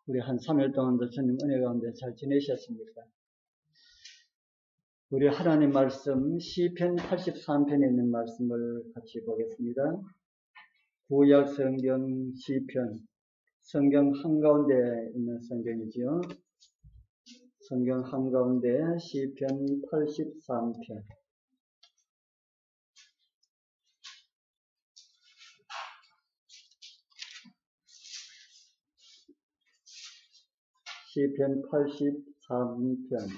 우리 한 3일 동안도 주님 은혜 가운데 잘 지내셨습니까? 우리 하나님 말씀 시편 83편에 있는 말씀을 같이 보겠습니다. 구약 성경 시편, 성경 한가운데 있는 성경이지요. 성경 한가운데 시편 83편. 시편 83편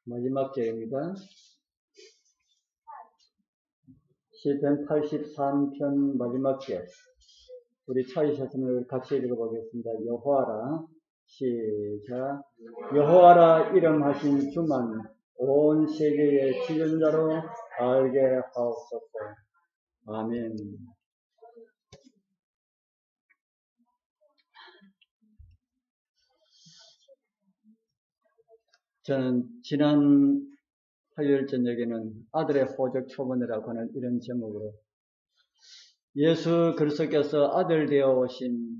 마지막 절입니다. 시편 83편 마지막 절. 우리 찾으셨으면 우리 같이 읽어보겠습니다. 여호와라, 시작. 여호와라 이름하신 주만 온 세계의 지존자로 알게 하옵소서. 아멘. 저는 지난 화요일 저녁에는 아들의 호적 초본이라고 하는 이런 제목으로 예수 그리스도께서 아들 되어 오신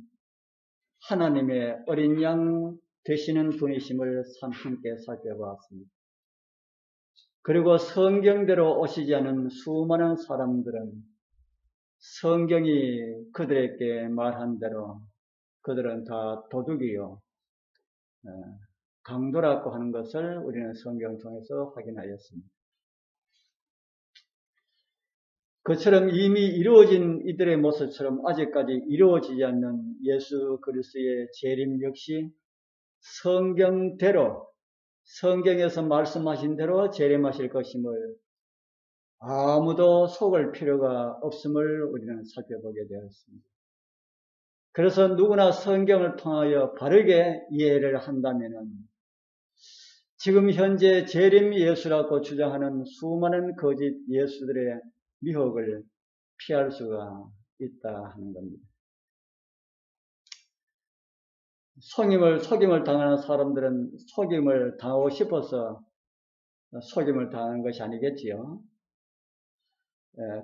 하나님의 어린 양 되시는 분이심을 함께 살펴보았습니다. 그리고 성경대로 오시지 않은 수많은 사람들은 성경이 그들에게 말한 대로 그들은 다 도둑이요 강도라고 하는 것을 우리는 성경을 통해서 확인하였습니다. 그처럼 이미 이루어진 이들의 모습처럼 아직까지 이루어지지 않는 예수 그리스도의 재림 역시 성경대로, 성경에서 말씀하신 대로 재림하실 것임을 아무도 속을 필요가 없음을 우리는 살펴보게 되었습니다. 그래서 누구나 성경을 통하여 바르게 이해를 한다면은 지금 현재 재림 예수라고 주장하는 수많은 거짓 예수들의 미혹을 피할 수가 있다 하는 겁니다. 속임을 당하는 사람들은 속임을 당하고 싶어서 속임을 당하는 것이 아니겠지요.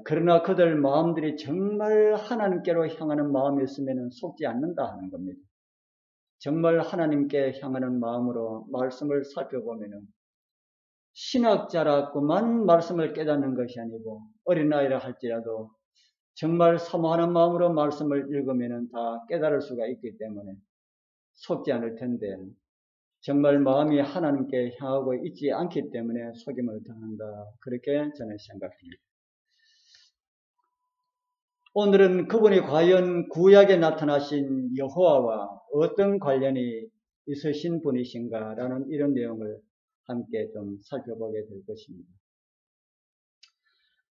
그러나 그들 마음들이 정말 하나님께로 향하는 마음이 있으면 속지 않는다 하는 겁니다. 정말 하나님께 향하는 마음으로 말씀을 살펴보면은 신학자라고만 말씀을 깨닫는 것이 아니고 어린아이라 할지라도 정말 사모하는 마음으로 말씀을 읽으면 다 깨달을 수가 있기 때문에 속지 않을 텐데 정말 마음이 하나님께 향하고 있지 않기 때문에 속임을 당한다. 그렇게 저는 생각합니다. 오늘은 그분이 과연 구약에 나타나신 여호와와 어떤 관련이 있으신 분이신가 라는 이런 내용을 함께 좀 살펴보게 될 것입니다.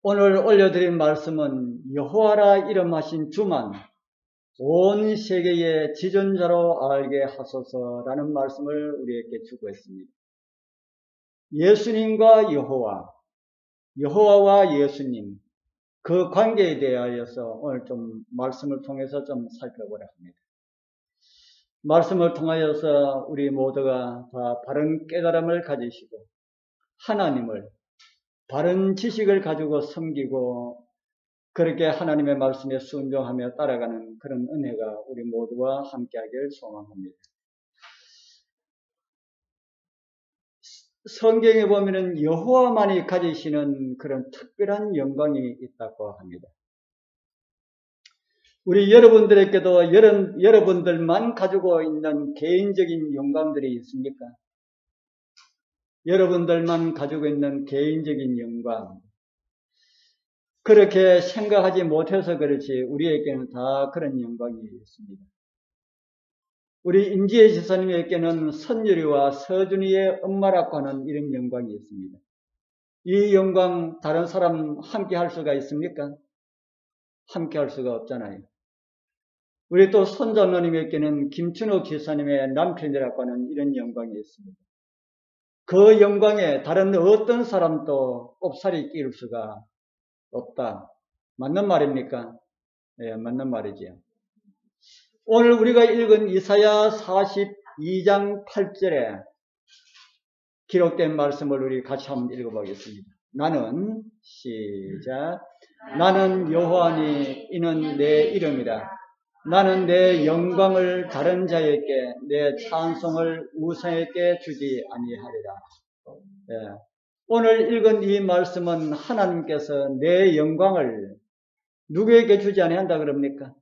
오늘 올려드린 말씀은 여호와라 이름하신 주만 온 세계의 지존자로 알게 하소서라는 말씀을 우리에게 주고 있습니다. 예수님과 여호와와 예수님, 그 관계에 대하여서 오늘 좀 말씀을 통해서 좀 살펴보려 합니다. 말씀을 통하여서 우리 모두가 다 바른 깨달음을 가지시고 하나님을 바른 지식을 가지고 섬기고 그렇게 하나님의 말씀에 순종하며 따라가는 그런 은혜가 우리 모두와 함께하길 소망합니다. 성경에 보면은 여호와만이 가지시는 그런 특별한 영광이 있다고 합니다. 우리 여러분들에게도 여러분들만 가지고 있는 개인적인 영광들이 있습니까? 여러분들만 가지고 있는 개인적인 영광. 그렇게 생각하지 못해서 그렇지 우리에게는 다 그런 영광이 있습니다. 우리 임지혜 지사님에게는 선율이와 서준이의 엄마라고 하는 이런 영광이 있습니다. 이 영광 다른 사람 함께 할 수가 있습니까? 함께 할 수가 없잖아요. 우리 또 손자누님에게는 김춘호 기사님의 남편이라고 하는 이런 영광이 있습니다. 그 영광에 다른 어떤 사람도 꼽살이 끼울 수가 없다. 맞는 말입니까? 예, 맞는 말이지요. 오늘 우리가 읽은 이사야 42장 8절에 기록된 말씀을 우리 같이 한번 읽어보겠습니다. 나는 시작. 나는 여호와니 이는 내 이름이라. 나는 내 영광을 다른 자에게, 내 찬송을 우상에게 주지 아니하리라. 예. 오늘 읽은 이 말씀은 하나님께서 내 영광을 누구에게 주지 아니한다 그럽니까?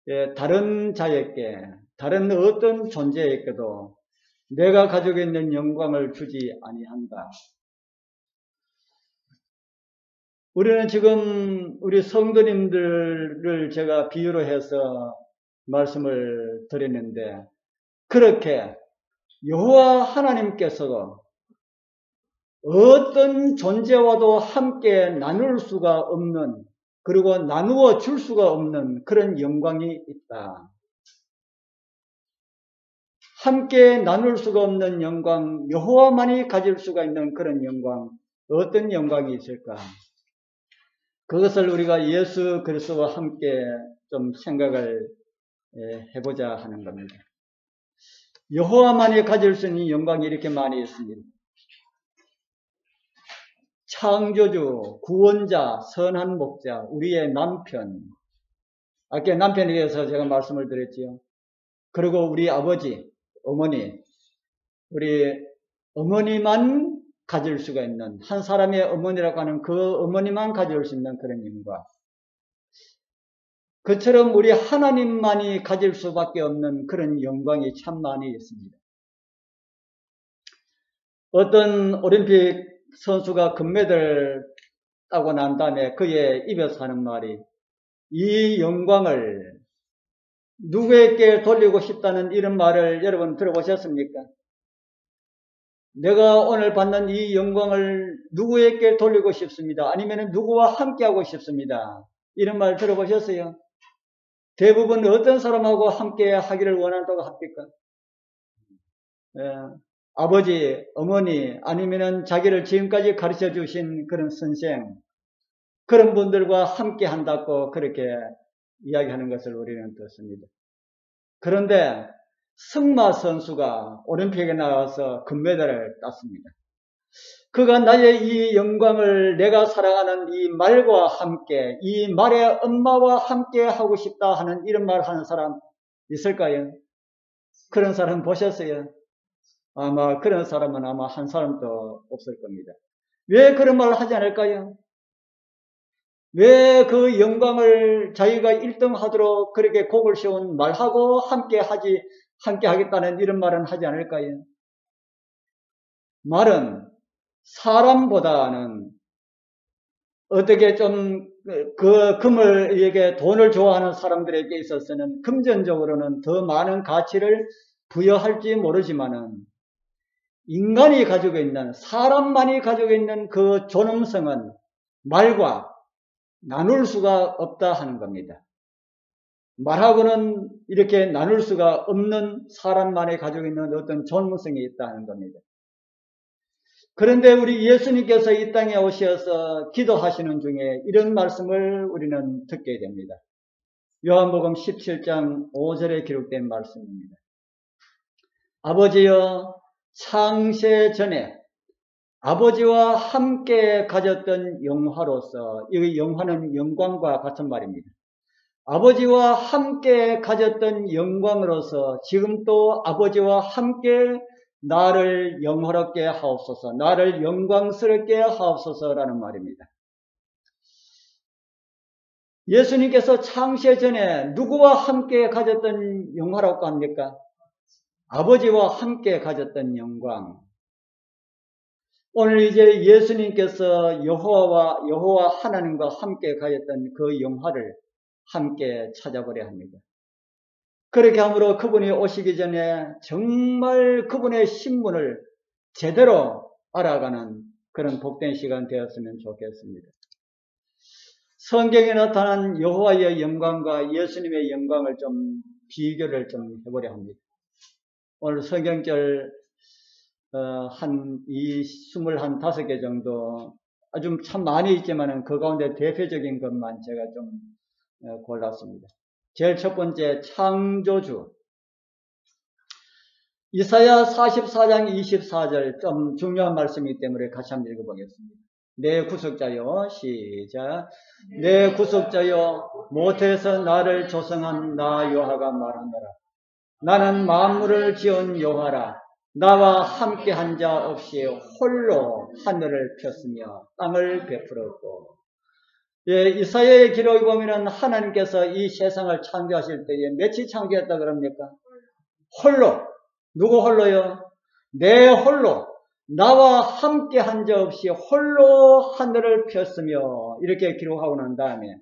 예, 다른 자에게, 다른 어떤 존재에게도 내가 가지고 있는 영광을 주지 아니한다. 우리는 지금 우리 성도님들을 제가 비유로 해서 말씀을 드렸는데, 그렇게 여호와 하나님께서도 어떤 존재와도 함께 나눌 수가 없는, 그리고 나누어 줄 수가 없는 그런 영광이 있다. 함께 나눌 수가 없는 영광, 여호와만이 가질 수가 있는 그런 영광, 어떤 영광이 있을까? 그것을 우리가 예수 그리스도와 함께 좀 생각을 해보자 하는 겁니다. 여호와만이 가질 수 있는 영광이 이렇게 많이 있습니다. 창조주, 구원자, 선한 목자, 우리의 남편. 아까 남편에 대해서 제가 말씀을 드렸지요. 그리고 우리 아버지, 어머니, 우리 어머니만 가질 수가 있는, 한 사람의 어머니라고 하는 그 어머니만 가질 수 있는 그런 영광. 그처럼 우리 하나님만이 가질 수밖에 없는 그런 영광이 참 많이 있습니다. 어떤 올림픽 선수가 금메달을 따고 난 다음에 그의 입에서 하는 말이, 이 영광을 누구에게 돌리고 싶다는 이런 말을 여러분 들어보셨습니까? 내가 오늘 받는 이 영광을 누구에게 돌리고 싶습니다. 아니면 누구와 함께 하고 싶습니다. 이런 말 들어보셨어요? 대부분 어떤 사람하고 함께 하기를 원한다고 합니까? 아버지, 어머니, 아니면 자기를 지금까지 가르쳐 주신 그런 선생, 그런 분들과 함께 한다고 그렇게 이야기하는 것을 우리는 듣습니다. 그런데 승마 선수가 올림픽에 나와서 금메달을 땄습니다. 그가 나의 이 영광을 내가 사랑하는 이 말과 함께, 이 말의 엄마와 함께 하고 싶다 하는 이런 말 하는 사람 있을까요? 그런 사람 보셨어요? 아마 그런 사람은 아마 한 사람도 없을 겁니다. 왜 그런 말을 하지 않을까요? 왜 그 영광을 자기가 1등 하도록 그렇게 곡을 세운 말하고 함께 하겠다는 이런 말은 하지 않을까요? 말은 사람보다는 어떻게 좀 그 금을, 돈을 좋아하는 사람들에게 있어서는 금전적으로는 더 많은 가치를 부여할지 모르지만은 인간이 가지고 있는, 사람만이 가지고 있는 그 존엄성은 말과 나눌 수가 없다 하는 겁니다. 말하고는 이렇게 나눌 수가 없는 사람만이 가지고 있는 어떤 존엄성이 있다 하는 겁니다. 그런데 우리 예수님께서 이 땅에 오셔서 기도하시는 중에 이런 말씀을 우리는 듣게 됩니다. 요한복음 17장 5절에 기록된 말씀입니다. 아버지여, 창세 전에 아버지와 함께 가졌던 영화로서, 이 영화는 영광과 같은 말입니다. 아버지와 함께 가졌던 영광으로서 지금 또 아버지와 함께 나를 영화롭게 하옵소서, 나를 영광스럽게 하옵소서라는 말입니다. 예수님께서 창세 전에 누구와 함께 가졌던 영화라고 합니까? 아버지와 함께 가졌던 영광. 오늘 이제 예수님께서 여호와 하나님과 함께 가졌던 그 영화를 함께 찾아보려 합니다. 그렇게 함으로 그분이 오시기 전에 정말 그분의 신분을 제대로 알아가는 그런 복된 시간 되었으면 좋겠습니다. 성경에 나타난 여호와의 영광과 예수님의 영광을 좀 비교를 좀 해보려 합니다. 오늘 성경절 한 25개 정도 아주 참 많이 있지만은 그 가운데 대표적인 것만 제가 좀 골랐습니다. 제일 첫 번째, 창조주. 이사야 44장 24절 좀 중요한 말씀이기 때문에 같이 한번 읽어보겠습니다. 내 구속자여, 시작. 내 구속자여, 모태에서 나를 조성한 나 여호와가 말하노라. 나는 만물을 지은 여호와라. 나와 함께 한 자 없이 홀로 하늘을 폈으며 땅을 베풀었고. 예, 이사야의 기록에 보면은 하나님께서 이 세상을 창조하실 때에 몇이 창조했다 그럽니까? 홀로. 누구 홀로요? 내 홀로. 나와 함께 한 자 없이 홀로 하늘을 폈으며 이렇게 기록하고 난 다음에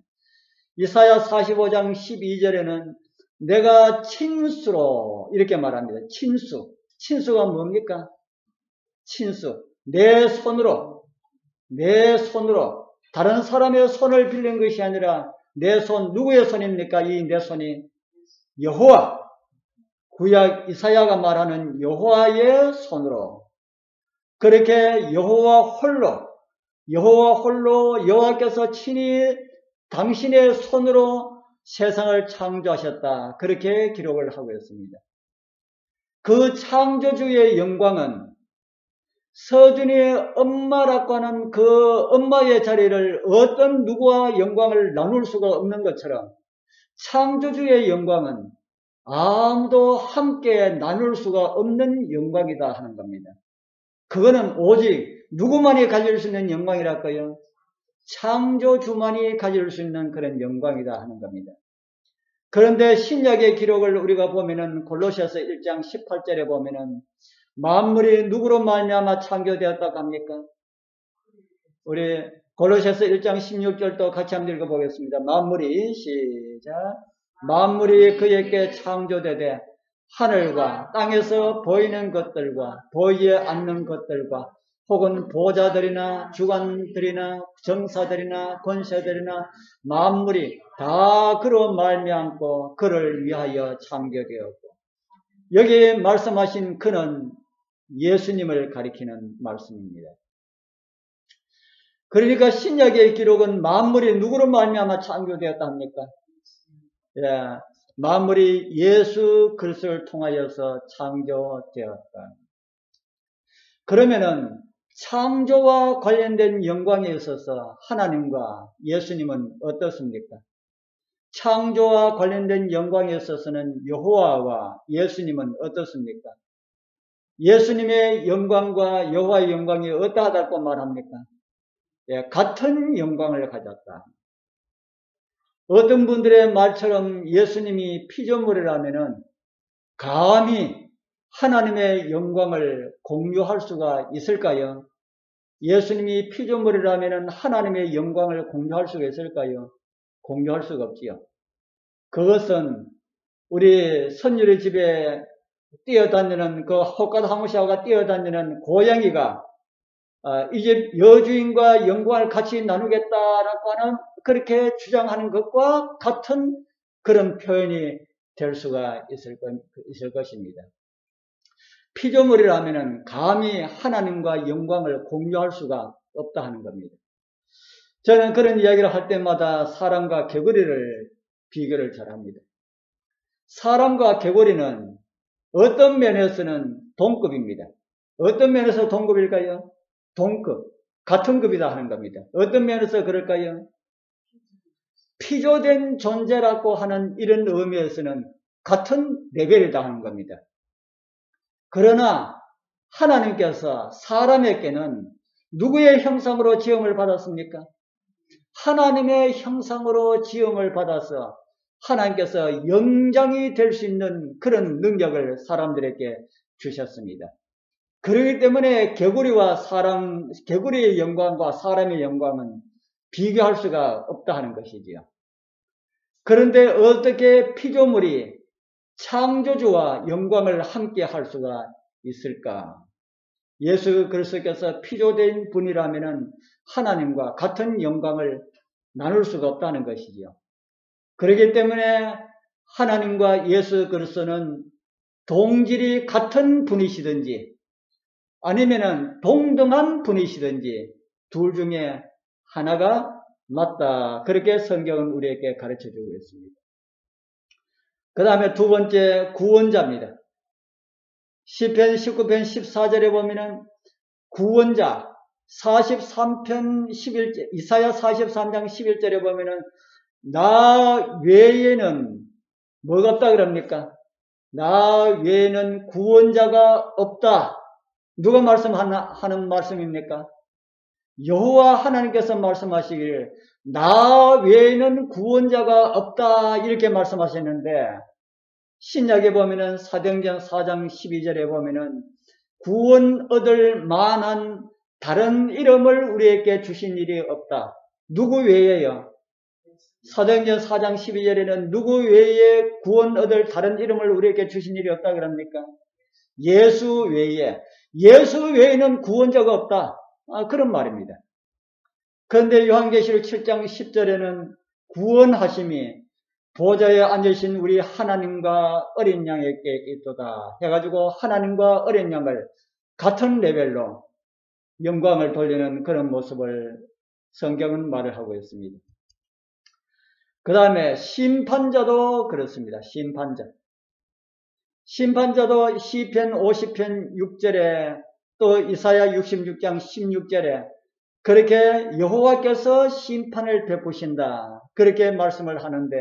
이사야 45장 12절에는 내가 친수로 이렇게 말합니다. 친수. 친수가 뭡니까? 친수. 내 손으로. 다른 사람의 손을 빌린 것이 아니라 내 손, 누구의 손입니까? 이 내 손이 여호와. 구약 이사야가 말하는 여호와의 손으로. 그렇게 여호와 홀로 여호와께서 친히 당신의 손으로 세상을 창조하셨다. 그렇게 기록을 하고 있습니다. 그 창조주의 영광은 서준이의 엄마라고 하는 그 엄마의 자리를 어떤 누구와 영광을 나눌 수가 없는 것처럼 창조주의 영광은 아무도 함께 나눌 수가 없는 영광이다 하는 겁니다. 그거는 오직 누구만이 가질 수 있는 영광이랄까요? 창조주만이 가질 수 있는 그런 영광이다 하는 겁니다. 그런데 신약의 기록을 우리가 보면은 골로새서 1장 18절에 보면은 만물이 누구로 말미암아 창조되었다고 합니까? 우리 골로새서 1장 16절도 같이 한번 읽어보겠습니다. 만물이 시작. 만물이 그에게 창조되되 하늘과 땅에서 보이는 것들과 보이지 않는 것들과 혹은 보좌들이나 주관들이나 정사들이나 권세들이나 만물이 다 그로 말미암고 그를 위하여 창조되었고. 여기 말씀하신 그는 예수님을 가리키는 말씀입니다. 그러니까 신약의 기록은 만물이 누구로 말미암아 창조되었다 합니까? 예, 만물이 예수 그리스도를 통하여서 창조되었다. 그러면은 창조와 관련된 영광에 있어서 하나님과 예수님은 어떻습니까? 창조와 관련된 영광에 있어서는 여호와와 예수님은 어떻습니까? 예수님의 영광과 여호와의 영광이 어떠하다고 말합니까? 예, 같은 영광을 가졌다. 어떤 분들의 말처럼 예수님이 피조물이라면은 감히 하나님의 영광을 공유할 수가 있을까요? 예수님이 피조물이라면은 하나님의 영광을 공유할 수가 있을까요? 공유할 수가 없지요. 그것은 우리 선율의 집에 뛰어다니는 그 호가드 하무샤오가 뛰어다니는 고양이가 이 집 여주인과 영광을 같이 나누겠다라고 하는 그렇게 주장하는 것과 같은 그런 표현이 될 수가 있을 것입니다. 피조물이라면 감히 하나님과 영광을 공유할 수가 없다 하는 겁니다. 저는 그런 이야기를 할 때마다 사람과 개구리를 비교를 잘합니다. 사람과 개구리는 어떤 면에서는 동급입니다. 어떤 면에서 동급일까요? 동급, 같은 급이다 하는 겁니다. 어떤 면에서 그럴까요? 피조된 존재라고 하는 이런 의미에서는 같은 레벨이다 하는 겁니다. 그러나 하나님께서 사람에게는 누구의 형상으로 지음을 받았습니까? 하나님의 형상으로 지음을 받아서 하나님께서 영장이 될 수 있는 그런 능력을 사람들에게 주셨습니다. 그렇기 때문에 개구리의 영광과 사람의 영광은 비교할 수가 없다 하는 것이지요. 그런데 어떻게 피조물이 창조주와 영광을 함께 할 수가 있을까? 예수 그리스도께서 피조된 분이라면 하나님과 같은 영광을 나눌 수가 없다는 것이지요. 그렇기 때문에 하나님과 예수 그리스도는 동질이 같은 분이시든지 아니면은 동등한 분이시든지 둘 중에 하나가 맞다. 그렇게 성경은 우리에게 가르쳐주고 있습니다. 그 다음에 두 번째 구원자입니다. 시편 19편 14절에 보면은 구원자 43편 11절, 이사야 43장 11절에 보면은 나 외에는 뭐가 없다 그럽니까? 나 외에는 구원자가 없다. 누가 말씀하는 말씀입니까? 여호와 하나님께서 말씀하시길 나 외에는 구원자가 없다 이렇게 말씀하셨는데 신약에 보면은 사도행전 4장 12절에 보면은 구원 얻을 만한 다른 이름을 우리에게 주신 일이 없다. 누구 외에요? 사도행전 4장 12절에는 누구 외에 구원 얻을 다른 이름을 우리에게 주신 일이 없다 그럽니까? 예수 외에. 예수 외에는 구원자가 없다. 그런 말입니다. 그런데 요한계시록 7장 10절에는 구원하심이 보좌에 앉으신 우리 하나님과 어린 양에게 있도다 해가지고 하나님과 어린 양을 같은 레벨로 영광을 돌리는 그런 모습을 성경은 말을 하고 있습니다. 그 다음에 심판자도 그렇습니다. 심판자도 시편 50편 6절에 또 이사야 66장 16절에 그렇게 여호와께서 심판을 베푸신다 그렇게 말씀을 하는데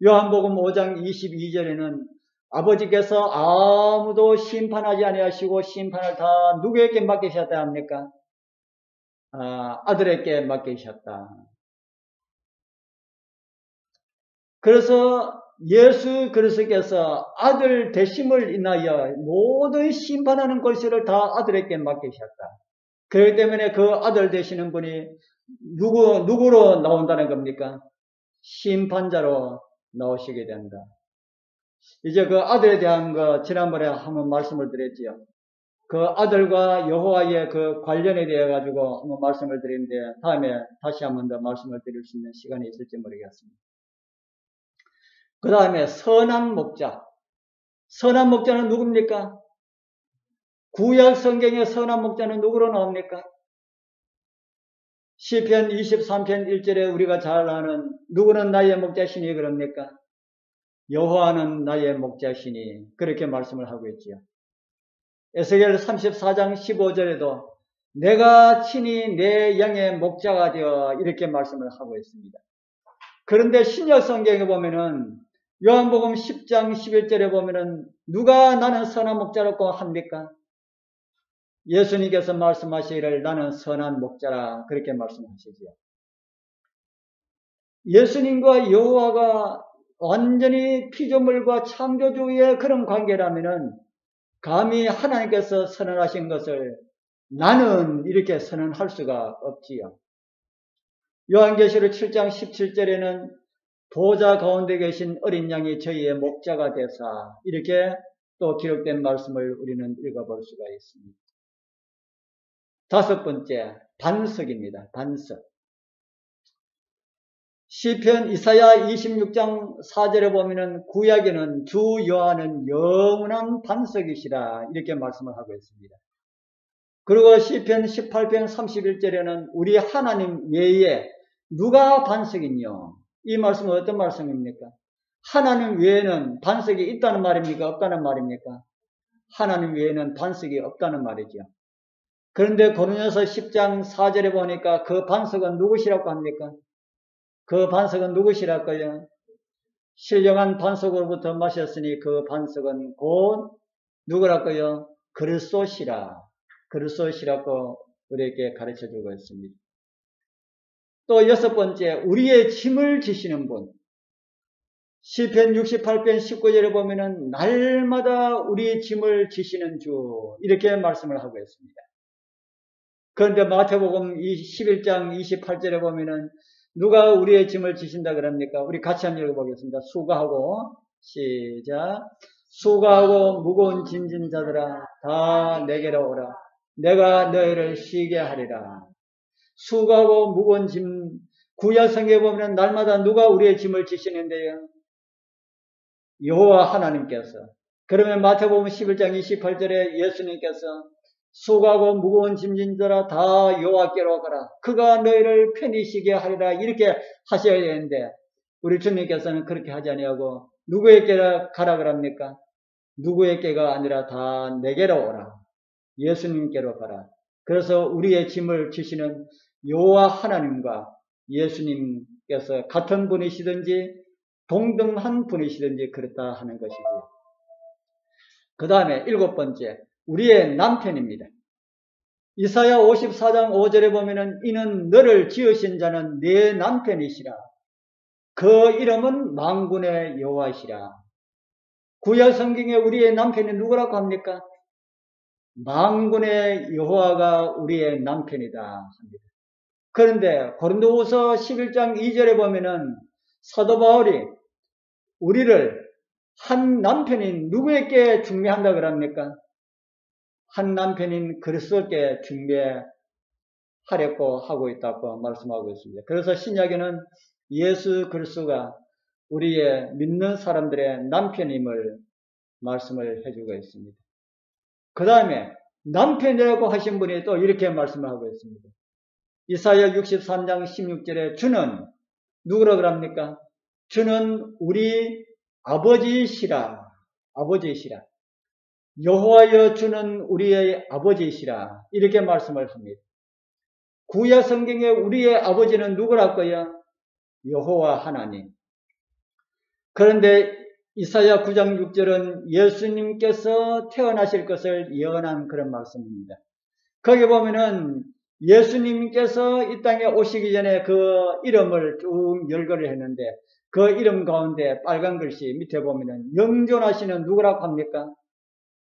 요한복음 5장 22절에는 아버지께서 아무도 심판하지 아니하시고 심판을 다 누구에게 맡기셨다 합니까? 아들에게 맡기셨다. 그래서 예수 그리스도께서 아들 되심을 인하여 모든 심판하는 것을 다 아들에게 맡기셨다. 그렇기 때문에 그 아들 되시는 분이 누구로 나온다는 겁니까? 심판자로 나오시게 된다. 이제 그 아들에 대한 거 지난번에 한번 말씀을 드렸지요. 그 아들과 여호와의 그 관련에 대해 가지고 한번 말씀을 드리는데 다음에 다시 한번 더 말씀을 드릴 수 있는 시간이 있을지 모르겠습니다. 그 다음에 선한 목자. 선한 목자는 누굽니까? 구약 성경의 선한 목자는 누구로 나옵니까? 시편 23편 1절에 우리가 잘 아는 누구는 나의 목자시니 그럽니까? 여호와는 나의 목자시니 그렇게 말씀을 하고 있지요. 에스겔 34장 15절에도 내가 친히 내 양의 목자가 되어 이렇게 말씀을 하고 있습니다. 그런데 신약 성경에 보면은 요한복음 10장 11절에 보면은 누가 나는 선한 목자라고 합니까? 예수님께서 말씀하시기를 나는 선한 목자라 그렇게 말씀하시지요. 예수님과 여호와가 완전히 피조물과 창조주의 그런 관계라면은 감히 하나님께서 선언하신 것을 나는 이렇게 선언할 수가 없지요. 요한계시록 7장 17절에는 보좌 가운데 계신 어린 양이 저희의 목자가 되사 이렇게 또 기록된 말씀을 우리는 읽어볼 수가 있습니다. 다섯 번째, 반석입니다. 반석. 시편 이사야 26장 4절에 보면은 구약에는 주 여호와는 영원한 반석이시라 이렇게 말씀을 하고 있습니다. 그리고 시편 18편 31절에는 우리 하나님 외에 누가 반석이뇨? 이 말씀은 어떤 말씀입니까? 하나님 외에는 반석이 있다는 말입니까? 없다는 말입니까? 하나님 외에는 반석이 없다는 말이죠. 그런데 고린도서 10장 4절에 보니까 그 반석은 누구시라고 합니까? 그 반석은 누구시랄까요? 신령한 반석으로부터 마셨으니 그 반석은 곧 누구랄까요? 그리스도시라. 그리스도시라고 우리에게 가르쳐주고 있습니다. 또 여섯 번째, 우리의 짐을 지시는 분. 시편 68편 19절에 보면은 날마다 우리의 짐을 지시는 주 이렇게 말씀을 하고 있습니다. 그런데 마태복음 11장 28절에 보면은 누가 우리의 짐을 지신다 그럽니까? 우리 같이 한번 읽어보겠습니다. 수고하고 시작. 수고하고 무거운 짐진 자들아 다 내게로 오라. 내가 너희를 쉬게 하리라. 수고하고 무거운 짐. 구약 성경에 보면 날마다 누가 우리의 짐을 지시는데요? 여호와 하나님께서. 그러면 마태복음 11장 28절에 예수님께서 수고하고 무거운 짐진 자라 다 여호와께로 가라. 그가 너희를 편히 쉬게 하리라. 이렇게 하셔야 되는데 우리 주님께서는 그렇게 하지 아니하고 누구에게 가라 그럽니까? 누구에게가 아니라 다 내게로 오라. 예수님께로 가라. 그래서 우리의 짐을 지시는 여호와 하나님과 예수님께 예수님께서 같은 분이시든지 동등한 분이시든지 그렇다 하는 것이지요. 그 다음에 7번째, 우리의 남편입니다. 이사야 54장 5절에 보면은 이는 너를 지으신 자는 네 남편이시라. 그 이름은 만군의 여호와시라. 구약 성경에 우리의 남편이 누구라고 합니까? 만군의 여호와가 우리의 남편이다 합니다. 그런데 고린도후서 11장 2절에 보면은 사도 바울이 우리를 한 남편인 누구에게 중매한다 그럽니까? 한 남편인 그리스도께 중매하려고 하고 있다고 말씀하고 있습니다. 그래서 신약에는 예수 그리스도가 우리의 믿는 사람들의 남편임을 말씀을 해주고 있습니다. 그 다음에 남편이라고 하신 분이 또 이렇게 말씀을 하고 있습니다. 이사야 63장 16절에 주는 누구라 그럽니까? 주는 우리 아버지시라. 아버지시라. 여호와여 주는 우리의 아버지시라. 이렇게 말씀을 합니다. 구약 성경에 우리의 아버지는 누구랄까요? 여호와 하나님. 그런데 이사야 9장 6절은 예수님께서 태어나실 것을 예언한 그런 말씀입니다. 거기 보면은 예수님께서 이 땅에 오시기 전에 그 이름을 쭉 열거를 했는데 그 이름 가운데 빨간 글씨 밑에 보면은 영존하시는 누구라고 합니까?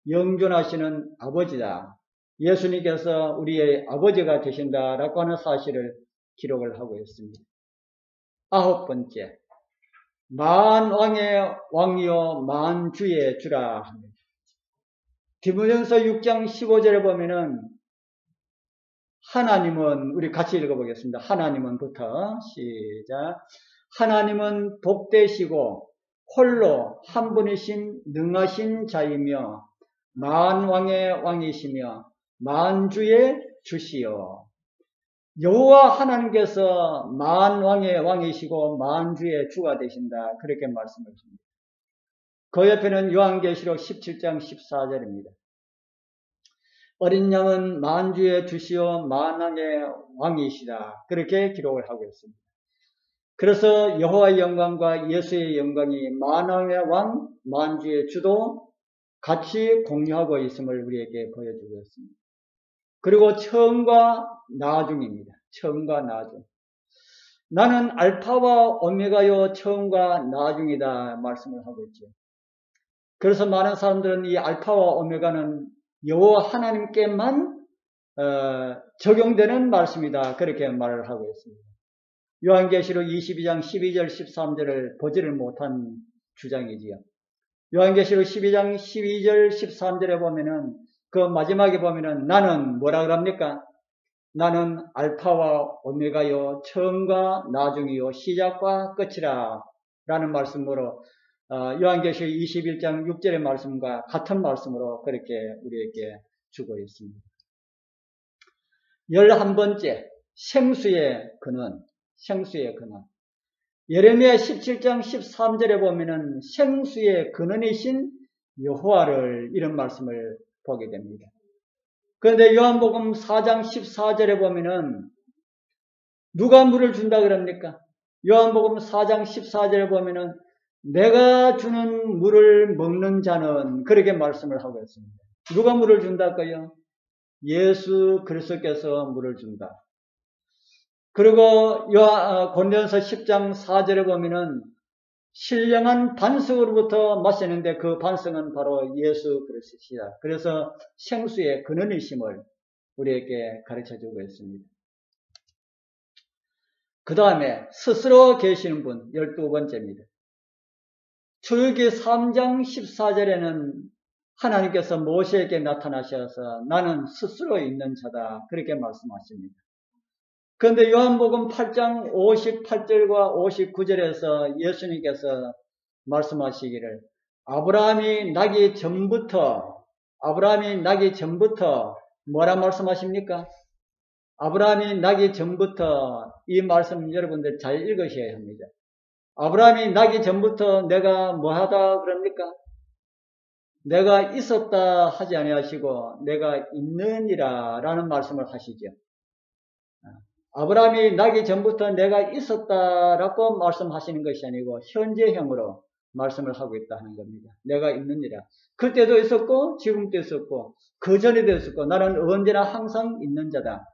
영존하시는 아버지다. 예수님께서 우리의 아버지가 되신다라고 하는 사실을 기록을 하고 있습니다. 9번째, 만왕의 왕이요 만주의 주라 합니다. 디모데전서 6장 15절에 보면은 하나님은, 우리 같이 읽어보겠습니다. 하나님은부터 시작. 하나님은 복되시고 홀로 한 분이신 능하신 자이며 만왕의 왕이시며 만주의 주시요. 여호와 하나님께서 만왕의 왕이시고 만주의 주가 되신다. 그렇게 말씀을 합니다. 그 옆에는 요한계시록 17장 14절입니다. 어린 양은 만주의 주시요 만왕의 왕이시다. 그렇게 기록을 하고 있습니다. 그래서 여호와의 영광과 예수의 영광이 만왕의 왕, 만주의 주도 같이 공유하고 있음을 우리에게 보여주고 있습니다. 그리고 처음과 나중입니다. 처음과 나중. 나는 알파와 오메가요 처음과 나중이다 말씀을 하고 있죠. 그래서 많은 사람들은 이 알파와 오메가는 여호와 하나님께만 적용되는 말씀이다. 그렇게 말을 하고 있습니다. 요한계시록 22장 12절 13절을 보지를 못한 주장이지요. 요한계시록 12장 12절 13절에 보면은 그 마지막에 보면은 나는 뭐라 그럽니까? 나는 알파와 오메가요 처음과 나중이요 시작과 끝이라 라는 말씀으로 요한계시록 21장 6절의 말씀과 같은 말씀으로 그렇게 우리에게 주고 있습니다. 11번째, 생수의 근원. 생수의 근원. 예레미야 17장 13절에 보면은 생수의 근원이신 여호와를 이런 말씀을 보게 됩니다. 그런데 요한복음 4장 14절에 보면은 누가 물을 준다 그럽니까? 요한복음 4장 14절에 보면은 내가 주는 물을 먹는 자는 그렇게 말씀을 하고 있습니다. 누가 물을 준다고요? 예수 그리스도께서 물을 준다. 그리고 고린도전서 10장 4절에 보면은 신령한 반석으로부터 마시는데 그 반석은 바로 예수 그리스도시다. 그래서 생수의 근원이심을 우리에게 가르쳐주고 있습니다. 그 다음에 스스로 계시는 분 12번째입니다. 출애굽기 3장 14절에는 하나님께서 모세에게 나타나셔서 나는 스스로 있는 자다. 그렇게 말씀하십니다. 그런데 요한복음 8장 58절과 59절에서 예수님께서 말씀하시기를 아브라함이 나기 전부터 뭐라 말씀하십니까? 아브라함이 나기 전부터 이 말씀 여러분들 잘 읽으셔야 합니다. 아브라함이 나기 전부터 내가 뭐하다 그럽니까? 내가 있었다 하지 아니하시고 내가 있느니라 라는 말씀을 하시죠. 아브라함이 나기 전부터 내가 있었다라고 말씀하시는 것이 아니고 현재형으로 말씀을 하고 있다 하는 겁니다. 내가 있느니라. 그때도 있었고 지금도 있었고 그 전에도 있었고 나는 언제나 항상 있는 자다.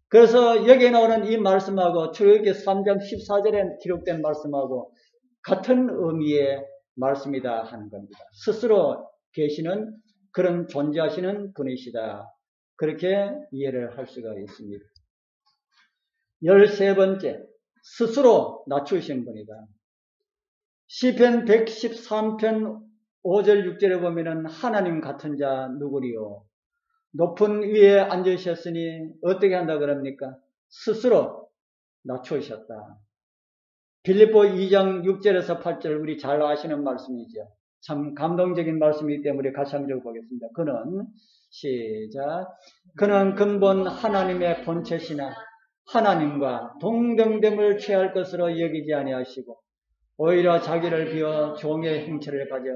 그래서 여기에 나오는 이 말씀하고 출애굽기 3장 14절에 기록된 말씀하고 같은 의미의 말씀이다 하는 겁니다. 스스로 계시는 그런 존재하시는 분이시다. 그렇게 이해를 할 수가 있습니다. 13번째, 스스로 낮추신 분이다. 시편 113편 5절 6절에 보면은 하나님 같은 자 누구리요? 높은 위에 앉으셨으니 어떻게 한다 그럽니까? 스스로 낮추셨다. 빌립보 2장 6절에서 8절 우리 잘 아시는 말씀이죠. 참 감동적인 말씀이기 때문에 같이 한번 읽어보겠습니다. 그는 근본 하나님의 본체시나 하나님과 동등됨을 취할 것으로 여기지 아니하시고 오히려 자기를 비워 종의 형체를 가져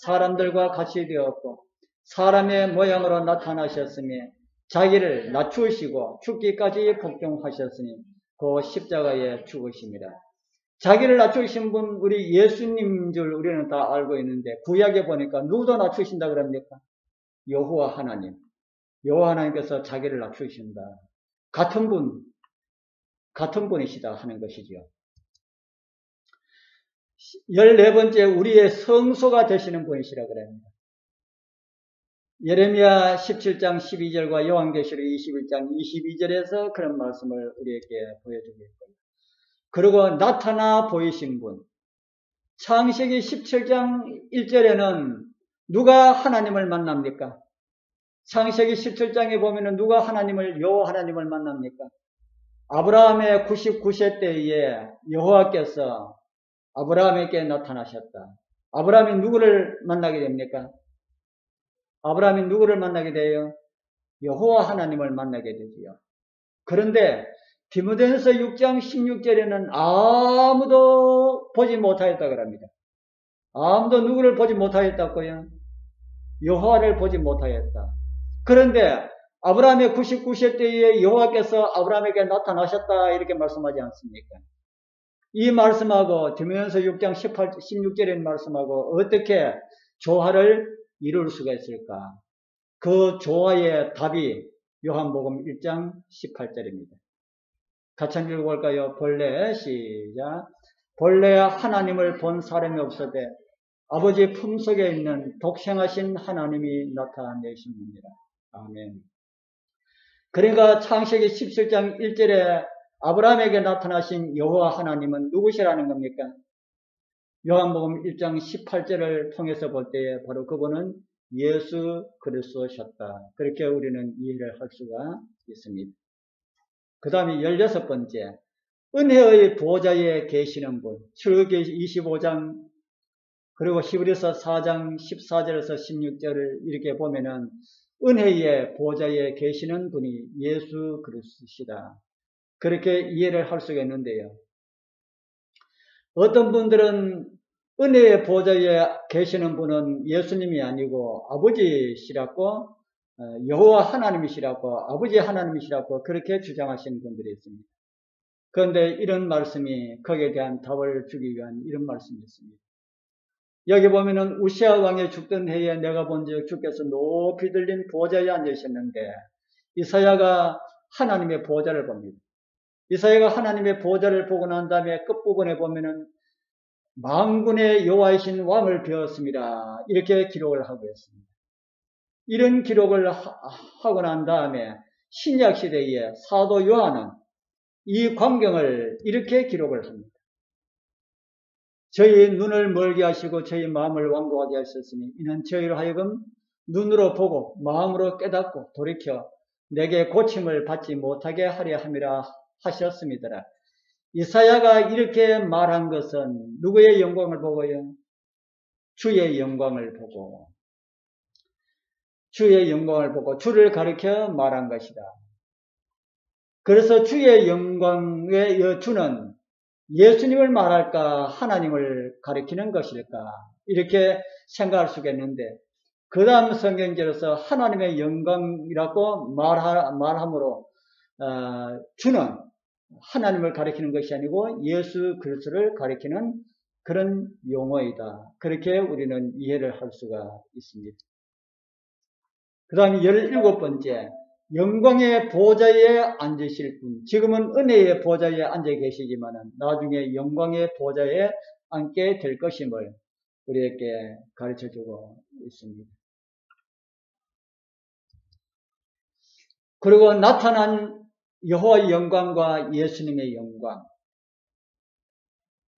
사람들과 같이 되었고 사람의 모양으로 나타나셨으며 자기를 낮추시고 죽기까지 복종하셨으니 그 십자가에 죽으심이라. 자기를 낮추신 분 우리 예수님인 줄 우리는 다 알고 있는데 구약에 보니까 누구도 낮추신다 그럽니까? 여호와 하나님. 여호와 하나님께서 자기를 낮추신다. 같은 분이시다 하는 것이지요. 14번째 우리의 성소가 되시는 분이시라 그럽니다. 예레미야 17장 12절과 요한계시록 21장 22절에서 그런 말씀을 우리에게 보여주고 있고요. 그리고 나타나 보이신 분. 창세기 17장 1절에는 누가 하나님을 만납니까? 창세기 17장에 보면은 누가 여호와 하나님을 만납니까? 아브라함의 99세 때에 여호와께서 아브라함에게 나타나셨다. 아브라함이 누구를 만나게 됩니까? 아브라함이 누구를 만나게 돼요? 여호와 하나님을 만나게 되지요. 그런데 디모데전서 6장 16절에는 아무도 보지 못하였다고 합니다. 아무도 누구를 보지 못하였다고요? 여호와를 보지 못하였다. 그런데 아브라함의 99세 때에 여호와께서 아브라함에게 나타나셨다 이렇게 말씀하지 않습니까? 이 말씀하고 디모데전서 6장 16절의 말씀하고 어떻게 조화를 이룰 수가 있을까? 그 조화의 답이 요한복음 1장 18절입니다. 같이 한번 읽어볼까요? 본래 하나님을 본 사람이 없어되 아버지 품속에 있는 독생하신 하나님이 나타내십니다. 아멘. 그러니까 창세기 17장 1절에 아브라함에게 나타나신 여호와 하나님은 누구시라는 겁니까? 요한복음 1장 18절을 통해서 볼 때에 바로 그분은 예수 그리스도셨다. 그렇게 우리는 이해를 할 수가 있습니다. 그 다음에 16번째 은혜의 보좌에 계시는 분. 출애굽기 25장 그리고 히브리서 4장 14절에서 16절을 이렇게 보면은 은혜의 보좌에 계시는 분이 예수 그리스도시다. 그렇게 이해를 할 수가 있는데요. 어떤 분들은 은혜의 보좌에 계시는 분은 예수님이 아니고 아버지시라고 여호와 하나님이시라고 아버지 하나님이시라고 그렇게 주장하시는 분들이 있습니다. 그런데 이런 말씀이 거기에 대한 답을 주기 위한 이런 말씀이 있습니다. 여기 보면은 우시아 왕이 죽던 해에 내가 본즉 주께서 높이 들린 보좌에 앉으셨는데 이사야가 하나님의 보좌를 봅니다. 이사야가 하나님의 보좌를 보고 난 다음에 끝부분에 보면은 만군의 여호와이신 왕을 배웠습니다. 이렇게 기록을 하고 있습니다. 이런 기록을 하고 난 다음에 신약 시대에 사도 요한은 이 광경을 이렇게 기록을 합니다. 저희 눈을 멀게 하시고 저희 마음을 완고하게 하셨으니 이는 저희로 하여금 눈으로 보고 마음으로 깨닫고 돌이켜 내게 고침을 받지 못하게 하려 함이라 하셨습니다. 이사야가 이렇게 말한 것은 누구의 영광을 보고요? 주의 영광을 보고 주를 가리켜 말한 것이다. 그래서 주의 영광의 주는 예수님을 말할까 하나님을 가리키는 것일까 이렇게 생각할 수가 있는데 그 다음 성경절에서 하나님의 영광이라고 말함으로 주는 하나님을 가리키는 것이 아니고 예수 그리스도를 가리키는 그런 용어이다. 그렇게 우리는 이해를 할 수가 있습니다. 그 다음에 17번째, 영광의 보좌에 앉으실 분. 지금은 은혜의 보좌에 앉아 계시지만은 나중에 영광의 보좌에 앉게 될 것임을 우리에게 가르쳐주고 있습니다. 그리고 나타난 여호와의 영광과 예수님의 영광.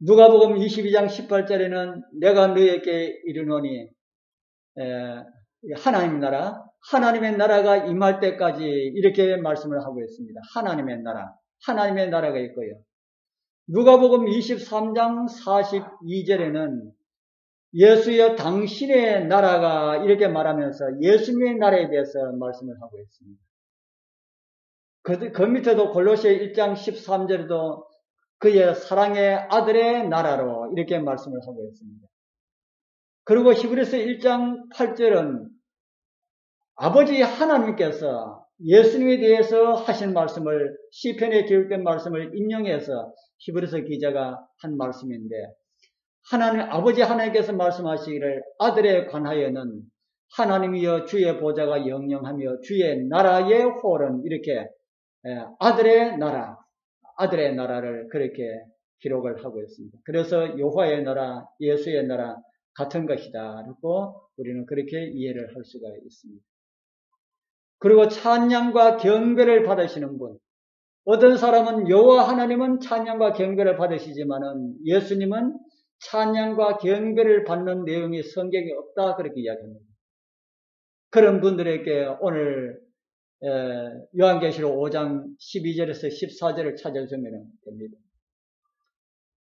누가복음 22장 18절에는 내가 너에게 이르노니 하나님의 나라가 임할 때까지 이렇게 말씀을 하고 있습니다. 하나님의 나라가 있고요. 누가복음 23장 42절에는 예수여 당신의 나라가 이렇게 말하면서 예수님의 나라에 대해서 말씀을 하고 있습니다. 그 밑에도 골로새 1장 13절에도 그의 사랑의 아들의 나라로 이렇게 말씀을 하고 있습니다. 그리고 히브리서 1장 8절은 아버지 하나님께서 예수님에 대해서 하신 말씀을 시편에 기록된 말씀을 인용해서 히브리서 기자가 한 말씀인데 아버지 하나님께서 말씀하시기를 아들에 관하여는 하나님이여 주의 보좌가 영영하며 주의 나라의 홀은 이렇게 아들의 나라를 그렇게 기록을 하고 있습니다. 그래서 여호와의 나라, 예수의 나라 같은 것이다. 그리고 우리는 그렇게 이해를 할 수가 있습니다. 그리고 찬양과 경배를 받으시는 분. 어떤 사람은 여호와 하나님은 찬양과 경배를 받으시지만은 예수님은 찬양과 경배를 받는 내용이 성경에 없다. 그렇게 이야기합니다. 그런 분들에게 오늘 요한계시록 5장 12절에서 14절을 찾아주면 됩니다.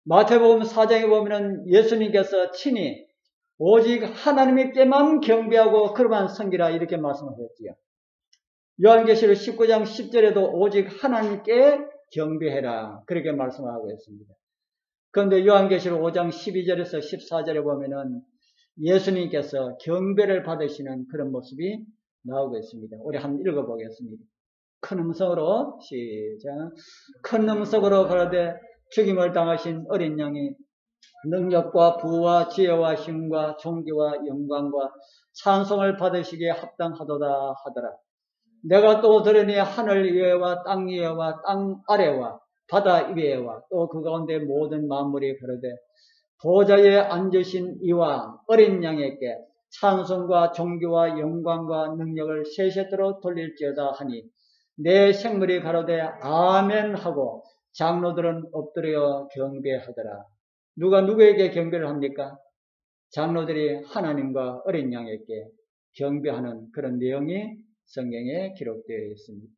마태복음 4장에 보면 예수님께서 친히 오직 하나님께만 경배하고 그러만 섬기라 이렇게 말씀하셨지요. 요한계시록 19장 10절에도 오직 하나님께 경배해라 그렇게 말씀하고 있습니다. 그런데 요한계시록 5장 12절에서 14절에 보면은 예수님께서 경배를 받으시는 그런 모습이 나오고 있습니다. 우리 한번 읽어보겠습니다. 큰 음성으로 시작. 큰 음성으로 가라되 죽임을 당하신 어린 양이 능력과 부와 지혜와 힘과 존귀와 영광과 찬송을 받으시기에 합당하도다 하더라. 내가 또 들으니 하늘 위에와 땅 위에와 땅 아래와 바다 위에와 또 그 가운데 모든 만물이 가로되 보좌에 앉으신 이와 어린 양에게 찬송과 존귀와 영광과 능력을 세세토록 돌릴지어다 하니 내 생물이 가로되 아멘 하고 장로들은 엎드려 경배하더라. 누가 누구에게 경배를 합니까? 장로들이 하나님과 어린 양에게 경배하는 그런 내용이 성경에 기록되어 있습니다.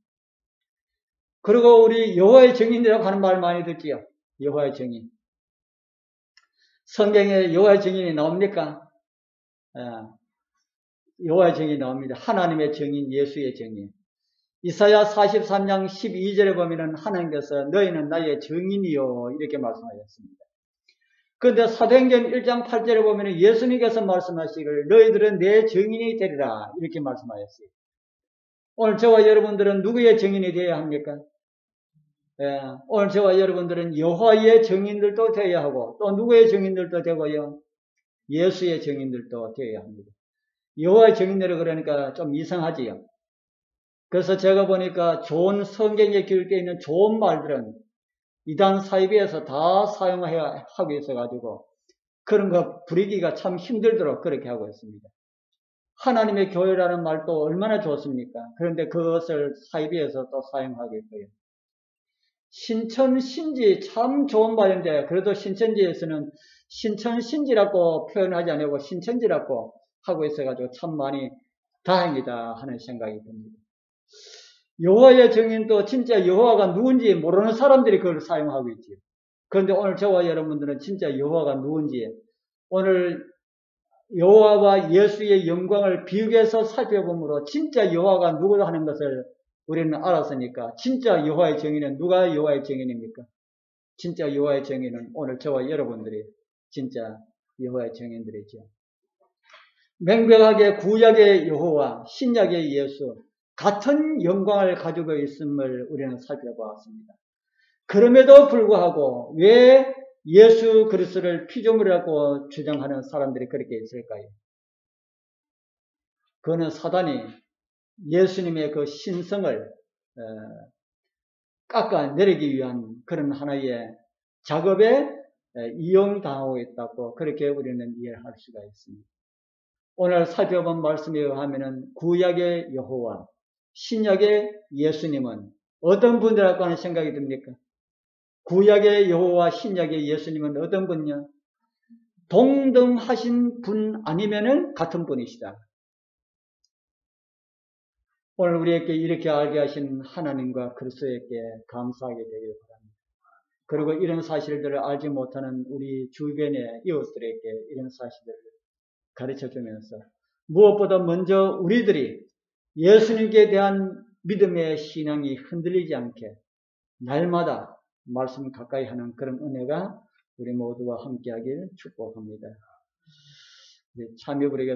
그리고 우리 여호와의 증인이라고 하는 말 많이 듣지요. 여호와의 증인. 성경에 여호와의 증인이 나옵니까? 여호와의 증인이 나옵니다. 하나님의 증인, 예수의 증인. 이사야 43장 12절에 보면은 하나님께서 너희는 나의 증인이요 이렇게 말씀하셨습니다. 그런데 사도행전 1장 8절에 보면은 예수님께서 말씀하시기를 너희들은 내 증인이 되리라 이렇게 말씀하셨어요. 오늘 저와 여러분들은 누구의 증인이 되어야 합니까? 오늘 저와 여러분들은 여호와의 증인들도 되어야 하고 또 누구의 증인들도 되고요. 예수의 증인들도 되어야 합니다. 여호와의 증인들을 그러니까 좀 이상하지요. 그래서 제가 보니까 좋은 성경에 기록되어 있는 좋은 말들은 이단 사이비에서 다 사용하고 있어가지고 그런 거 부리기가 참 힘들도록 그렇게 하고 있습니다. 하나님의 교회라는 말도 얼마나 좋습니까? 그런데 그것을 사이비에서 또 사용하고 있고요. 신천신지 참 좋은 말인데 그래도 신천지에서는 신천신지라고 표현하지 않고 신천지라고 하고 있어가지고 참 많이 다행이다 하는 생각이 듭니다. 여호와의 증인도 진짜 여호와가 누군지 모르는 사람들이 그걸 사용하고 있지요. 그런데 오늘 저와 여러분들은 진짜 여호와가 누군지 오늘 여호와와 예수의 영광을 비교해서 살펴보므로 진짜 여호와가 누구다 하는 것을 우리는 알았으니까 진짜 여호와의 증인은 누가 여호와의 증인입니까? 진짜 여호와의 증인은 오늘 저와 여러분들이 진짜 여호와의 증인들이죠. 명백하게 구약의 여호와, 신약의 예수 같은 영광을 가지고 있음을 우리는 살펴보았습니다. 그럼에도 불구하고 왜 예수 그리스도를 피조물이라고 주장하는 사람들이 그렇게 있을까요? 그거는 사단이 예수님의 그 신성을 깎아내리기 위한 그런 하나의 작업에 이용당하고 있다고 그렇게 우리는 이해할 수가 있습니다. 오늘 살펴본 말씀에 의하면 구약의 여호와, 신약의 예수님은 어떤 분이라고 하는 생각이 듭니까? 구약의 여호와, 신약의 예수님은 어떤 분이냐? 동등하신 분 아니면은 같은 분이시다. 오늘 우리에게 이렇게 알게 하신 하나님과 그리스도에게 감사하게 되길 바랍니다. 그리고 이런 사실들을 알지 못하는 우리 주변의 이웃들에게 이런 사실들을 가르쳐주면서 무엇보다 먼저 우리들이 예수님께 대한 믿음의 신앙이 흔들리지 않게 날마다 말씀 가까이 하는 그런 은혜가 우리 모두와 함께하길 축복합니다. 참여부에게